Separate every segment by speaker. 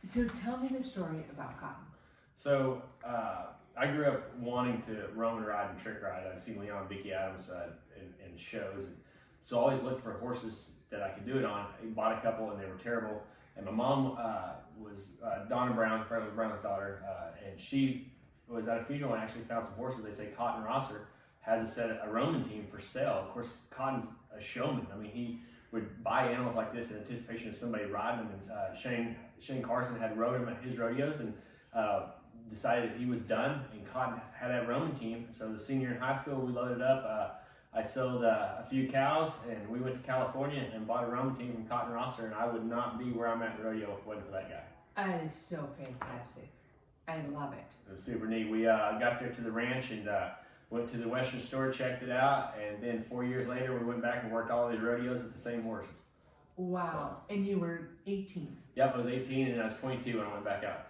Speaker 1: So tell me the story about Cotton.
Speaker 2: So I grew up wanting to roam and ride and trick ride. I'd seen Leon and Vicki Adams in shows, and so I always looked for horses that I could do it on. I bought a couple and they were terrible. And my mom was Donna Brown, Freckles Brown's daughter, and she was at a funeral and actually found some horses. They say Cotton Rosser has a Roman team for sale. Of course, Cotton's a showman. I mean, he would buy animals like this in anticipation of somebody riding them. And Shane Carson had rode him at his rodeos and decided that he was done. And Cotton had a Roman team. So the senior in high school, we loaded up. I sold a few cows, and we went to California and bought a Roman team from Cotton Rosser. And I would not be where I'm at in the rodeo if it wasn't for that guy.
Speaker 1: That is so fantastic. I love it.
Speaker 2: It was super neat. We got there to the ranch and went to the Western store, checked it out, and then 4 years later, we went back and worked all these rodeos with the same horses.
Speaker 1: Wow. So, and you were 18.
Speaker 2: Yep, I was 18 and I was 22 when I went back out.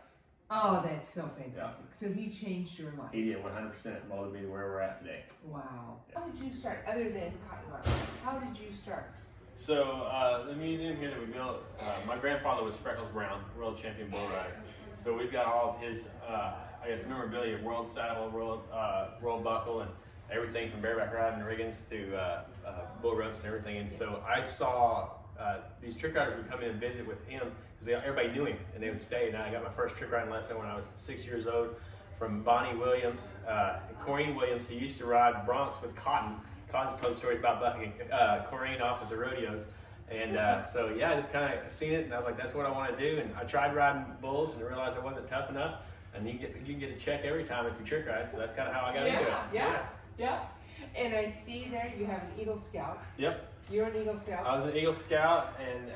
Speaker 1: Oh, that's so fantastic. Yeah. So he changed your life.
Speaker 2: He did, 100% molded me to where we're at today.
Speaker 1: Wow.
Speaker 3: Yeah. How did you start, other than Cotton Rosser? How did you start?
Speaker 2: So the museum here that we built, my grandfather was Freckles Brown, world champion bull rider. So we've got all of his, I guess, memorabilia, world saddle, world buckle, and everything from bareback riding riggings to bull ropes and everything. And so I saw these trick riders would come in and visit with him because everybody knew him and they would stay. And I got my first trick riding lesson when I was 6 years old from Bonnie Williams, Corrine Williams, who used to ride broncs with Cotton. Cotton's told stories about bucking Corrine off at the rodeos. And so yeah, I just kind of seen it and I was like, that's what I want to do. And I tried riding bulls and realized I wasn't tough enough. And you can get a check every time if you trick ride. So that's kind of how I got into it. So,
Speaker 3: yeah. And I see there you have an Eagle Scout.
Speaker 2: Yep.
Speaker 3: You're an Eagle Scout.
Speaker 2: I was an Eagle Scout, and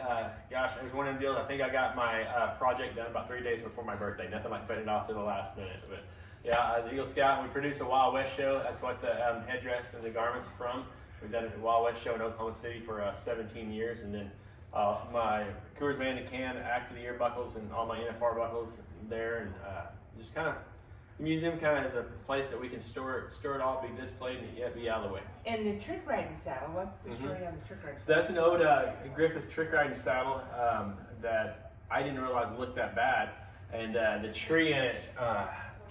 Speaker 2: gosh, it was one of them deals. I think I got my project done about 3 days before my birthday. Nothing like putting it off to the last minute. But yeah, I was an Eagle Scout, and we produced a Wild West show. That's what the headdress and the garments are from. We've done a Wild West show in Oklahoma City for 17 years, and then my Coors Band Can Act of the Year buckles and all my NFR buckles there, and just kind of. The museum kind of is a place that we can store it all, be displayed, and yet be out of the way.
Speaker 3: And the trick riding saddle, what's the story on the trick riding
Speaker 2: saddle? So that's an old Griffith trick riding saddle that I didn't realize looked that bad. And the tree in it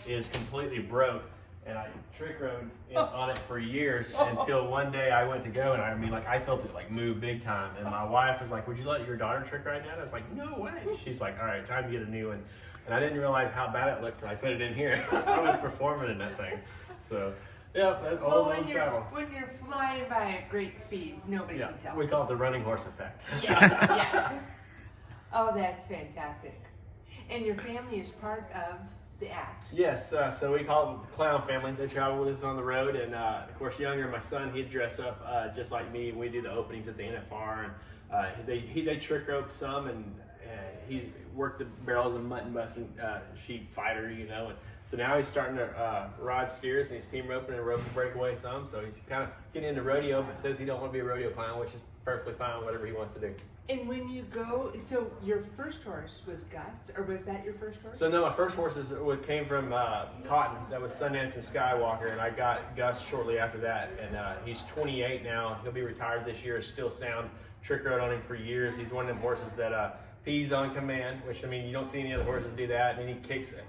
Speaker 2: is completely broke. And I trick rode on it for years until one day I went to go, and I felt it like move big time. And my wife was like, "Would you let your daughter trick ride that?" I was like, "No way." She's like, "All right, time to get a new one." And I didn't realize how bad it looked till I put it in here. I was performing in that thing. So, yeah, that old saddle.
Speaker 3: When you're flying by at great speeds, nobody can tell.
Speaker 2: We call it the running horse effect.
Speaker 3: Yeah. Oh, that's fantastic. And your family is part of the act.
Speaker 2: Yes, so we call them the Clown Family. They travel with us on the road, and of course, younger, my son, he'd dress up just like me. We do the openings at the NFR, and they trick rope some, and he's worked the barrels of mutton busting sheep fighter, and so now he's starting to ride steers, and he's team roping and roping breakaway some. So he's kind of getting into rodeo, but says he don't want to be a rodeo clown, which is perfectly fine, whatever he wants to do.
Speaker 3: And when you go, so your first horse was Gus, or was that your first horse?
Speaker 2: So no, my first horse came from Cotton. That was Sundance and Skywalker, and I got Gus shortly after that. And he's 28 now. He'll be retired this year. Still sound. Trick rode on him for years. He's one of them horses that pees on command, which you don't see any other horses do that. And then he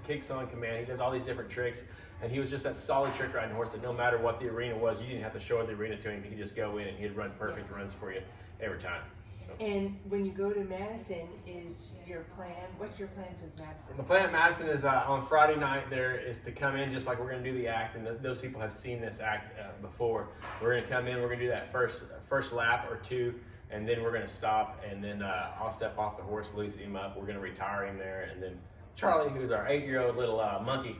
Speaker 2: kicks on command. He does all these different tricks. And he was just that solid trick riding horse that no matter what the arena was, you didn't have to show the arena to him. He could just go in and he'd run perfect runs for you every time. So.
Speaker 3: And when you go to Madison, is your plan, what's your plans with Madison?
Speaker 2: The plan at Madison is on Friday night there is to come in just like we're going to do the act, and those people have seen this act before. We're going to come in, we're going to do that first lap or two, and then we're going to stop, and then I'll step off the horse, loosen him up, we're going to retire him there, and then Charlie, who's our 8-year-old little monkey,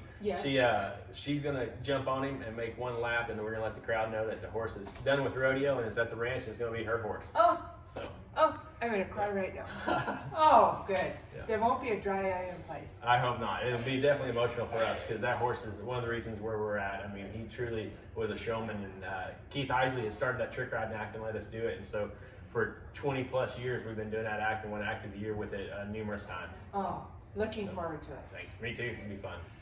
Speaker 2: she's going to jump on him and make one lap, and then we're going to let the crowd know that the horse is done with rodeo and is at the ranch, and it's going to be her horse.
Speaker 3: Oh, I'm going to cry right now. Oh, good.
Speaker 2: Yeah.
Speaker 3: There won't be a dry eye in place.
Speaker 2: I hope not. It'll be definitely emotional for us because that horse is one of the reasons where we're at. He truly was a showman, and Keith Isley has started that trick riding act and let us do it, and so for 20 plus years we've been doing that act and won Act of the Year with it numerous times.
Speaker 3: Oh, looking forward to it.
Speaker 2: Thanks. Me too. It'll be fun.